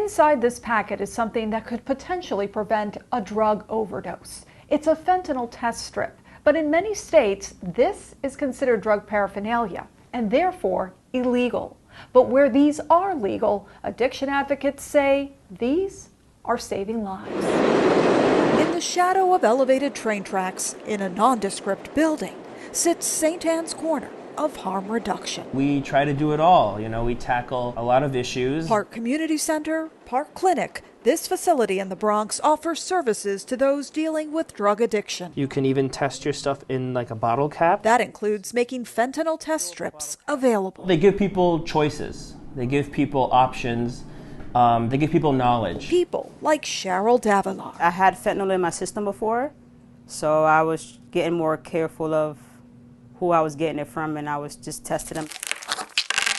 Inside this packet is something that could potentially prevent a drug overdose. It's a fentanyl test strip, but in many states, this is considered drug paraphernalia and therefore illegal. But where these are legal, addiction advocates say these are saving lives. In the shadow of elevated train tracks in a nondescript building sits St. Anne's Corner of harm reduction. We try to do it all. We tackle a lot of issues. Park Community Center, Park Clinic. This facility in the Bronx offers services to those dealing with drug addiction. You can even test your stuff in like a bottle cap. That includes making fentanyl test strips available. They give people choices. They give people options. They give people knowledge. People like Cheryl Davila. I had fentanyl in my system before, so I was getting more careful of who I was getting it from, and I was just testing them.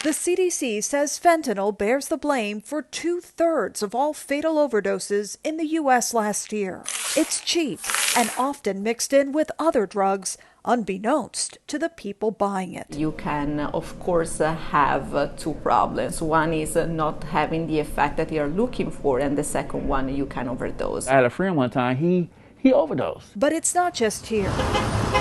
The CDC says fentanyl bears the blame for 2/3 of all fatal overdoses in the U.S. last year. It's cheap and often mixed in with other drugs, unbeknownst to the people buying it. You can, of course, have two problems. One is not having the effect that you're looking for, and the second one, you can overdose. I had a friend one time, he overdosed. But it's not just here.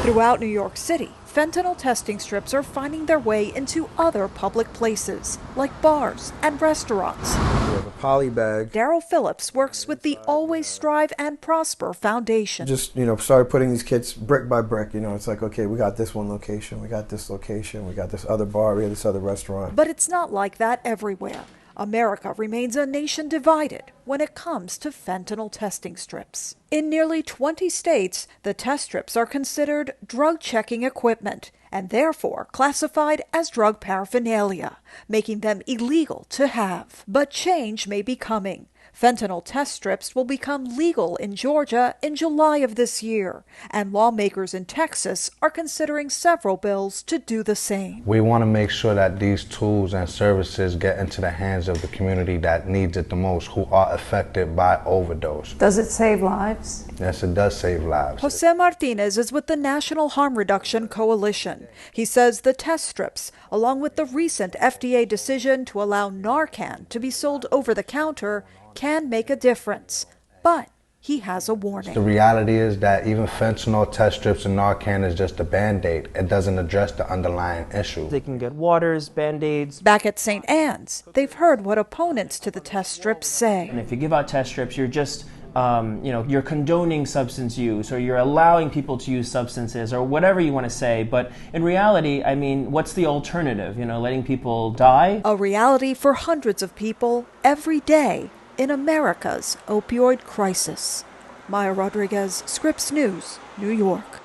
Throughout New York City, fentanyl testing strips are finding their way into other public places, like bars and restaurants. We have a poly bag. Daryl Phillips works with the Always Strive and Prosper Foundation. Just, started putting these kits brick by brick. It's like, okay, we got this one location, we got this location, we got this other bar, we have this other restaurant. But it's not like that everywhere. America remains a nation divided when it comes to fentanyl testing strips. In nearly 20 states, the test strips are considered drug checking equipment and therefore classified as drug paraphernalia, making them illegal to have. But change may be coming. Fentanyl test strips will become legal in Georgia in July of this year, and lawmakers in Texas are considering several bills to do the same. We want to make sure that these tools and services get into the hands of the community that needs it the most, who are affected by overdose. Does it save lives? Yes, it does save lives. Jose Martinez is with the National Harm Reduction Coalition. He says the test strips, along with the recent FDA decision to allow Narcan to be sold over the counter, can make a difference, but he has a warning. The reality is that even fentanyl test strips and Narcan is just a Band-Aid. It doesn't address the underlying issue. They can get waters, Band-Aids. Back at St. Anne's, they've heard what opponents to the test strips say. And if you give out test strips, you're just you're condoning substance use, or you're allowing people to use substances, or whatever you want to say. But in reality, what's the alternative? Letting people die? A reality for hundreds of people every day in America's opioid crisis. Maya Rodriguez, Scripps News, New York.